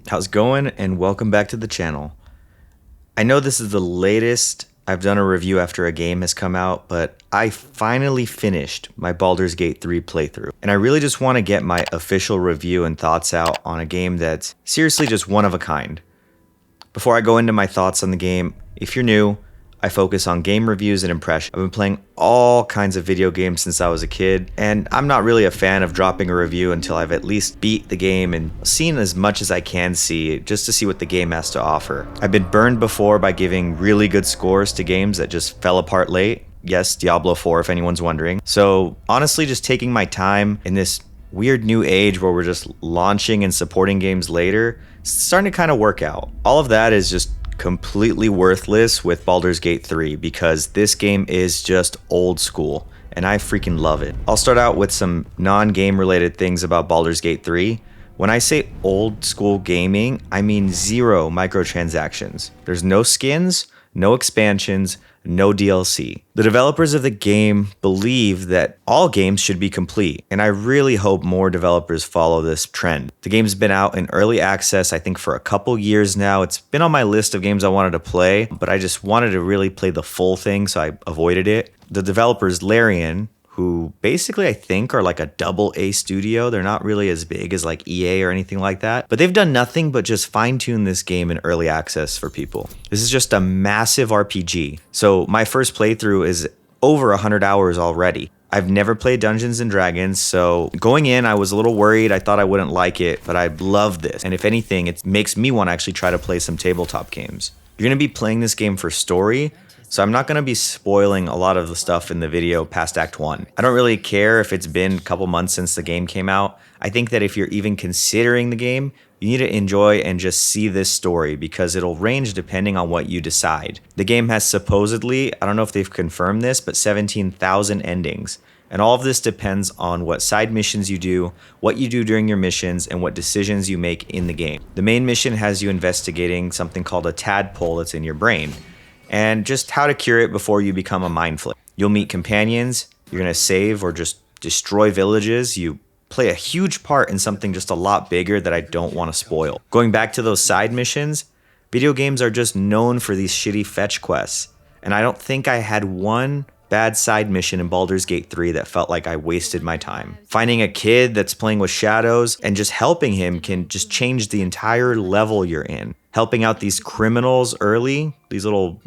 How's it going? And welcome back to the channel. I know this is the latest I've done a review after a game has come out, but I finally finished my Baldur's Gate 3 playthrough. And I really just want to get my official review and thoughts out on a game that's seriously just one of a kind. Before I go into my thoughts on the game, if you're new, I focus on game reviews and impressions. I've been playing all kinds of video games since I was a kid, and I'm not really a fan of dropping a review until I've at least beat the game and seen as much as I can see just to see what the game has to offer. I've been burned before by giving really good scores to games that just fell apart late. Yes, Diablo 4 if anyone's wondering. So honestly, just taking my time in this weird new age where we're just launching and supporting games later, it's starting to kind of work out. All of that is just completely worthless with Baldur's Gate 3 because this game is just old school and I freaking love it. I'll start out with some non-game related things about Baldur's Gate 3. When I say old school gaming, I mean zero microtransactions. There's no skins, no expansions, no DLC. The developers of the game believe that all games should be complete, and I really hope more developers follow this trend. The game's been out in early access, I think, for a couple years now. It's been on my list of games I wanted to play, but I just wanted to really play the full thing, so I avoided it. The developers, Larian, who basically I think are like a AA studio. They're not really as big as like EA or anything like that, but they've done nothing but just fine tune this game in early access for people. This is just a massive RPG. So my first playthrough is over 100 hours already. I've never played Dungeons and Dragons, so going in, I was a little worried. I thought I wouldn't like it, but I love this. And if anything, it makes me want to actually try to play some tabletop games. You're going to be playing this game for story, so I'm not going to be spoiling a lot of the stuff in the video past Act 1. I don't really care if it's been a couple months since the game came out. I think that if you're even considering the game, you need to enjoy and just see this story because it'll range depending on what you decide. The game has supposedly, I don't know if they've confirmed this, but 17,000 endings. And all of this depends on what side missions you do, what you do during your missions, and what decisions you make in the game. The main mission has you investigating something called a tadpole that's in your brain, and just how to cure it before you become a mind flayer. You'll meet companions, you're gonna save or just destroy villages, you play a huge part in something just a lot bigger that I don't want to spoil. Going back to those side missions, video games are just known for these shitty fetch quests, and I don't think I had one bad side mission in Baldur's Gate 3 that felt like I wasted my time. Finding a kid that's playing with shadows and just helping him can just change the entire level you're in. Helping out these criminals early, these little,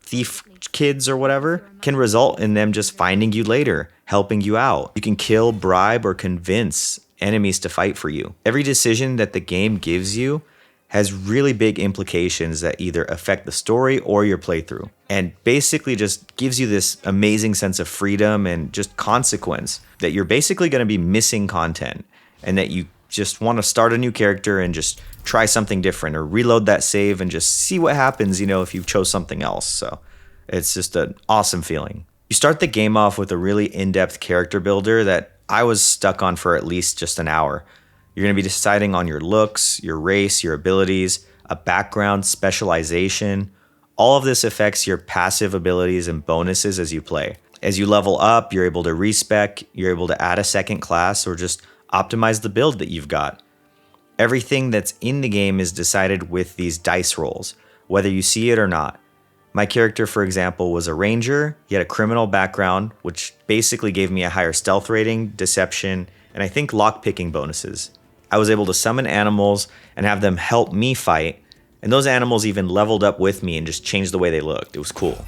thief kids or whatever, can result in them just finding you later, helping you out. You can kill, bribe, or convince enemies to fight for you. Every decision that the game gives you has really big implications that either affect the story or your playthrough, and basically just gives you this amazing sense of freedom and just consequence that you're basically going to be missing content and that you just want to start a new character and just try something different or reload that save and just see what happens, if you chose something else. So it's just an awesome feeling. You start the game off with a really in-depth character builder that I was stuck on for at least just an hour. You're going to be deciding on your looks, your race, your abilities, a background, specialization. All of this affects your passive abilities and bonuses as you play. As you level up, you're able to respec, you're able to add a second class, or just optimize the build that you've got. Everything that's in the game is decided with these dice rolls, whether you see it or not. My character, for example, was a ranger. He had a criminal background, which basically gave me a higher stealth rating, deception, and I think lockpicking bonuses. I was able to summon animals and have them help me fight, and those animals even leveled up with me and just changed the way they looked. It was cool.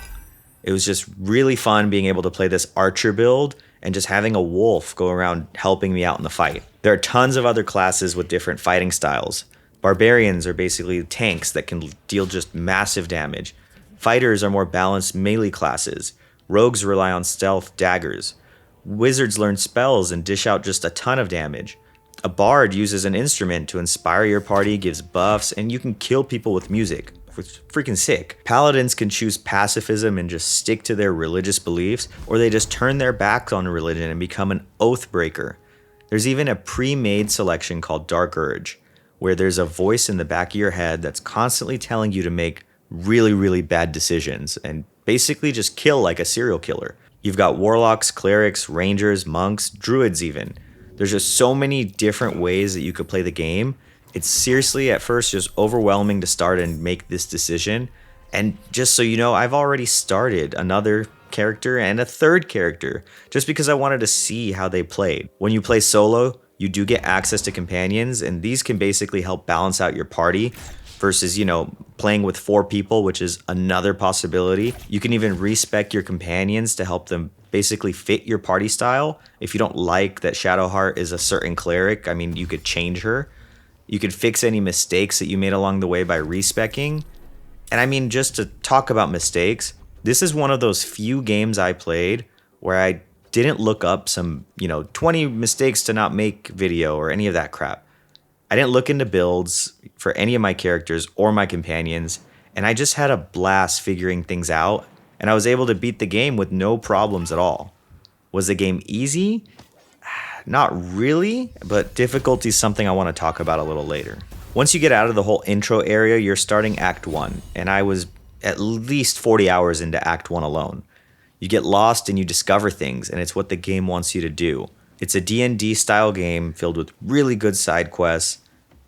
It was just really fun being able to play this archer build and just having a wolf go around helping me out in the fight. There are tons of other classes with different fighting styles. Barbarians are basically tanks that can deal just massive damage. Fighters are more balanced melee classes. Rogues rely on stealth daggers. Wizards learn spells and dish out just a ton of damage. A bard uses an instrument to inspire your party, gives buffs, and you can kill people with music. It's freaking sick. Paladins can choose pacifism and just stick to their religious beliefs, or they just turn their backs on religion and become an oath breaker. There's even a pre-made selection called Dark Urge, where there's a voice in the back of your head that's constantly telling you to make really, really bad decisions and basically just kill like a serial killer. You've got warlocks, clerics, rangers, monks, druids even. There's just so many different ways that you could play the game, It's seriously at first just overwhelming to start and make this decision. And just so you know, I've already started another character and a third character just because I wanted to see how they played. When you play solo, you do get access to companions, and these can basically help balance out your party versus, playing with 4 people, which is another possibility. You can even respec your companions to help them basically fit your party style. If you don't like that Shadowheart is a certain cleric, I mean, you could change her. You could fix any mistakes that you made along the way by respecking. And I mean, just to talk about mistakes, this is one of those few games I played where I didn't look up some, 20 mistakes to not make video or any of that crap. I didn't look into builds for any of my characters or my companions, and I just had a blast figuring things out, and I was able to beat the game with no problems at all. Was the game easy? Not really, but difficulty is something I want to talk about a little later. Once you get out of the whole intro area, you're starting Act 1, and I was at least 40 hours into Act 1 alone. You get lost and you discover things, and it's what the game wants you to do. It's a D&D style game filled with really good side quests,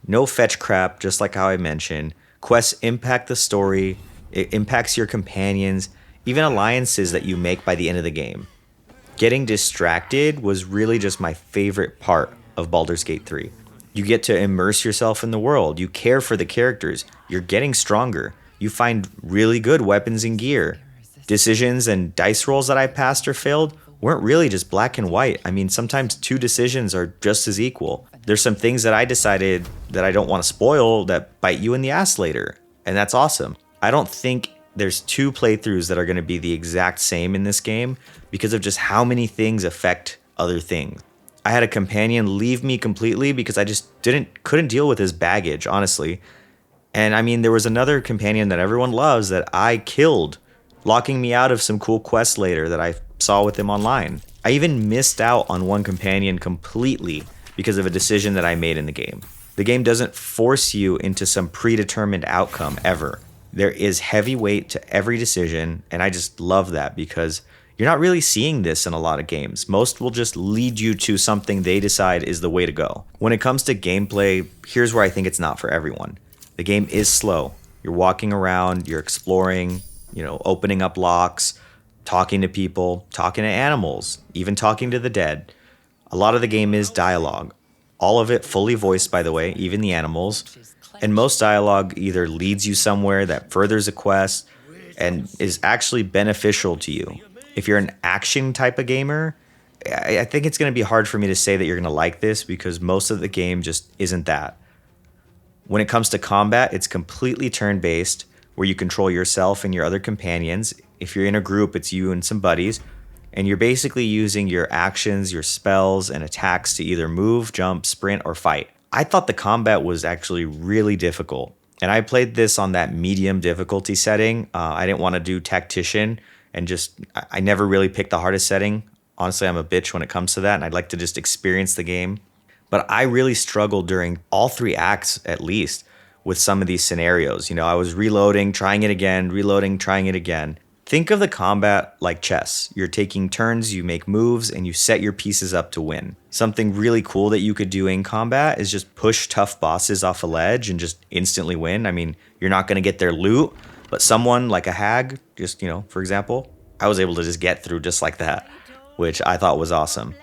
no fetch crap, just like how I mentioned. Quests impact the story, it impacts your companions, even alliances that you make by the end of the game. Getting distracted was really just my favorite part of Baldur's Gate 3. You get to immerse yourself in the world, you care for the characters, you're getting stronger, you find really good weapons and gear. Decisions and dice rolls that I passed or failed weren't really just black and white. I mean, sometimes 2 decisions are just as equal. There's some things that I decided that I don't want to spoil that bite you in the ass later, and that's awesome. I don't think there's 2 playthroughs that are going to be the exact same in this game because of just how many things affect other things. I had a companion leave me completely because I just couldn't deal with his baggage, honestly. And I mean, there was another companion that everyone loves that I killed, locking me out of some cool quests later that I saw with him online. I even missed out on one companion completely because of a decision that I made in the game. The game doesn't force you into some predetermined outcome ever. There is heavy weight to every decision, and I just love that because you're not really seeing this in a lot of games. Most will just lead you to something they decide is the way to go. When it comes to gameplay, here's where I think it's not for everyone. The game is slow. You're walking around, you're exploring, opening up locks, talking to people, talking to animals, even talking to the dead. A lot of the game is dialogue. All of it fully voiced, by the way, even the animals. And most dialogue either leads you somewhere that furthers a quest and is actually beneficial to you. If you're an action type of gamer, I think it's going to be hard for me to say that you're going to like this because most of the game just isn't that. When it comes to combat, it's completely turn-based, where you control yourself and your other companions. If you're in a group, it's you and some buddies, and you're basically using your actions, your spells, and attacks to either move, jump, sprint, or fight. I thought the combat was actually really difficult, and I played this on that medium difficulty setting. I didn't want to do tactician, and I never really picked the hardest setting. Honestly, I'm a bitch when it comes to that, and I'd like to just experience the game. But I really struggled during all 3 acts, at least, with some of these scenarios. I was reloading, trying it again, reloading, trying it again. Think of the combat like chess. You're taking turns, you make moves, and you set your pieces up to win. Something really cool that you could do in combat is just push tough bosses off a ledge and just instantly win. I mean, you're not going to get their loot, but someone like a hag, just, for example, I was able to just get through just like that, which I thought was awesome.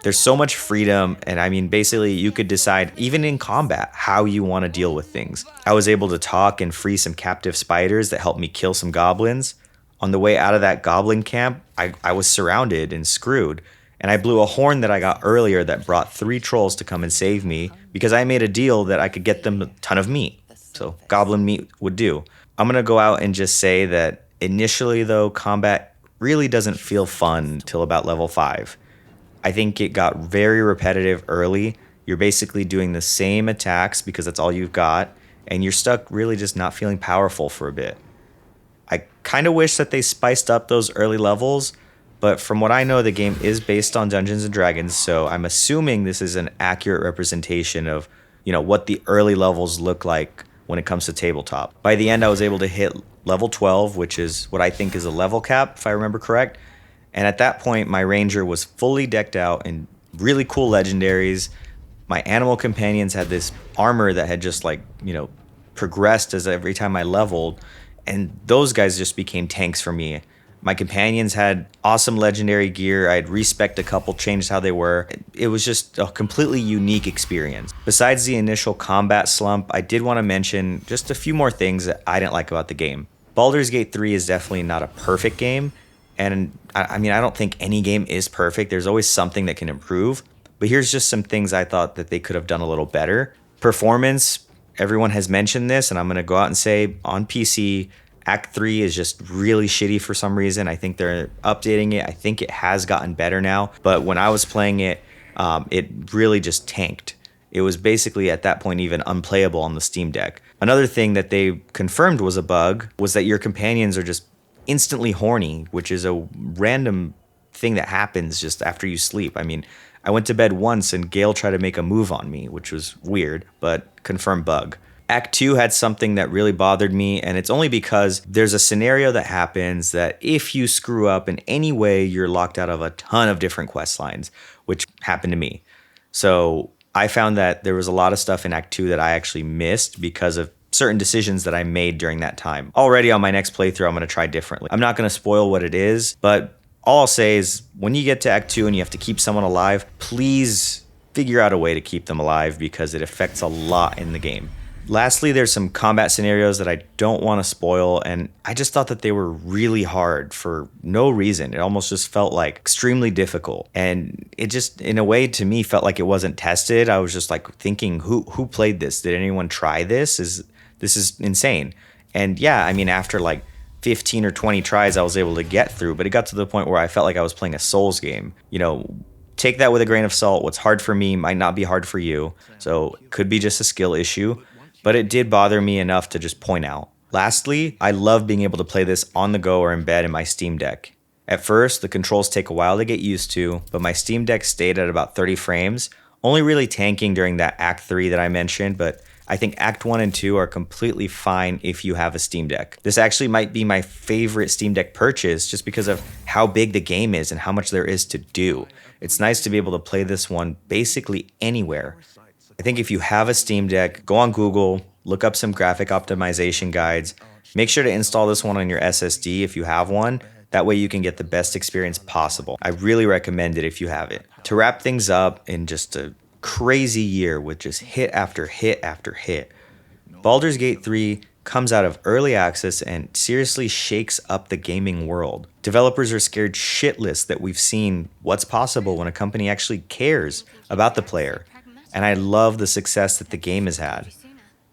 There's so much freedom, and I mean, basically, you could decide, even in combat, how you want to deal with things. I was able to talk and free some captive spiders that helped me kill some goblins. On the way out of that goblin camp, I was surrounded and screwed, and I blew a horn that I got earlier that brought 3 trolls to come and save me because I made a deal that I could get them a ton of meat. So goblin meat would do. I'm going to go out and just say that initially, though, combat really doesn't feel fun till about level 5. I think it got very repetitive early. You're basically doing the same attacks because that's all you've got, and you're stuck really just not feeling powerful for a bit. I kind of wish that they spiced up those early levels, but from what I know, the game is based on Dungeons & Dragons, so I'm assuming this is an accurate representation of, what the early levels look like when it comes to tabletop. By the end, I was able to hit level 12, which is what I think is a level cap, if I remember correct. And at that point, my ranger was fully decked out in really cool legendaries, My animal companions had this armor that had just like, progressed as every time I leveled, and those guys just became tanks for me. My companions had awesome legendary gear. I'd respect a couple, changed how they were. It was just a completely unique experience. Besides the initial combat slump, I did want to mention just a few more things that I didn't like about the game. Baldur's Gate 3 is definitely not a perfect game, and I mean, I don't think any game is perfect. There's always something that can improve, but here's just some things I thought that they could have done a little better. Performance, everyone has mentioned this, and I'm going to go out and say on PC, Act 3 is just really shitty for some reason. I think they're updating it. I think it has gotten better now, but when I was playing it, it really just tanked. It was basically at that point even unplayable on the Steam Deck. Another thing that they confirmed was a bug was that your companions are just instantly horny, which is a random thing that happens just after you sleep. I mean, I went to bed once and Gale tried to make a move on me, which was weird, but confirmed bug. Act 2 had something that really bothered me, and it's only because there's a scenario that happens that if you screw up in any way, you're locked out of a ton of different quest lines, which happened to me. So I found that there was a lot of stuff in Act 2 that I actually missed because of certain decisions that I made during that time. Already on my next playthrough, I'm going to try differently. I'm not going to spoil what it is, but all I'll say is when you get to Act 2 and you have to keep someone alive, please figure out a way to keep them alive because it affects a lot in the game. Lastly, there's some combat scenarios that I don't want to spoil, and I just thought that they were really hard for no reason. It almost just felt like extremely difficult, and it just, in a way, to me, felt like it wasn't tested. I was just like thinking, who played this? Did anyone try this? This is insane. And yeah, I mean, after like 15 or 20 tries, I was able to get through, but it got to the point where I felt like I was playing a Souls game. Take that with a grain of salt. What's hard for me might not be hard for you, so it could be just a skill issue. But it did bother me enough to just point out. Lastly, I love being able to play this on the go or in bed in my Steam Deck. At first, the controls take a while to get used to, but my Steam Deck stayed at about 30 frames, only really tanking during that Act 3 that I mentioned, but I think Act 1 and 2 are completely fine if you have a Steam Deck. This actually might be my favorite Steam Deck purchase just because of how big the game is and how much there is to do. It's nice to be able to play this one basically anywhere. I think if you have a Steam Deck, go on Google, look up some graphic optimization guides. Make sure to install this one on your SSD if you have one. That way you can get the best experience possible. I really recommend it if you have it. To wrap things up in just a crazy year with just hit after hit after hit, Baldur's Gate 3 comes out of early access and seriously shakes up the gaming world. Developers are scared shitless that we've seen what's possible when a company actually cares about the player. And I love the success that the game has had.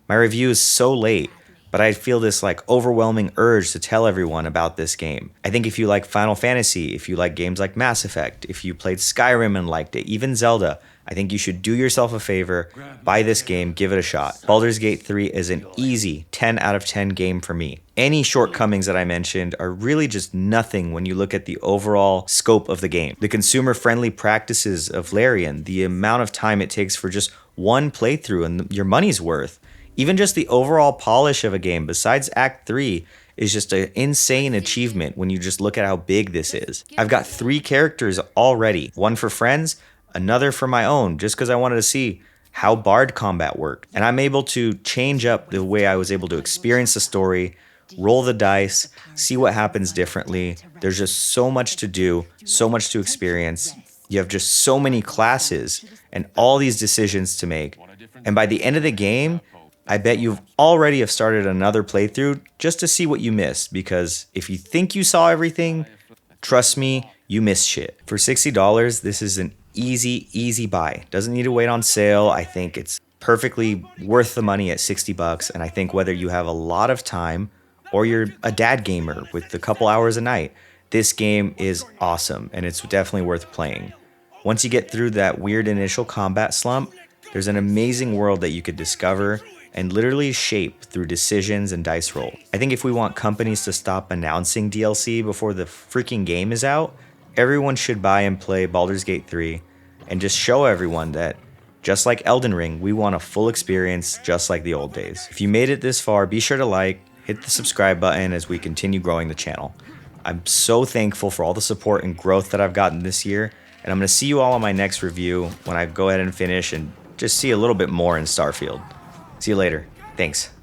My review is so late, but I feel this like overwhelming urge to tell everyone about this game. I think if you like Final Fantasy, if you like games like Mass Effect, if you played Skyrim and liked it, even Zelda, I think you should do yourself a favor, buy this game, give it a shot. Baldur's Gate 3 is an easy 10 out of 10 game for me. Any shortcomings that I mentioned are really just nothing when you look at the overall scope of the game. The consumer-friendly practices of Larian, the amount of time it takes for just one playthrough and your money's worth. Even just the overall polish of a game, besides Act 3, is just an insane achievement when you just look at how big this is. I've got 3 characters already, one for friends, another for my own, just because I wanted to see how Bard combat worked. And I'm able to change up the way I was able to experience the story, roll the dice, see what happens differently. There's just so much to do, so much to experience. You have just so many classes and all these decisions to make. And by the end of the game, I bet you've already have started another playthrough just to see what you missed, because if you think you saw everything, trust me, you missed shit. For $60, this is an easy buy. Doesn't need to wait on sale. I think it's perfectly worth the money at $60, and I think whether you have a lot of time or you're a dad gamer with a couple hours a night, this game is awesome, and it's definitely worth playing. Once you get through that weird initial combat slump, there's an amazing world that you could discover and literally shape through decisions and dice roll. I think if we want companies to stop announcing DLC before the freaking game is out, everyone should buy and play Baldur's Gate 3 and just show everyone that, just like Elden Ring, we want a full experience just like the old days. If you made it this far, be sure to like, hit the subscribe button as we continue growing the channel. I'm so thankful for all the support and growth that I've gotten this year, and I'm going to see you all on my next review when I go ahead and finish and just see a little bit more in Starfield. See you later. Thanks.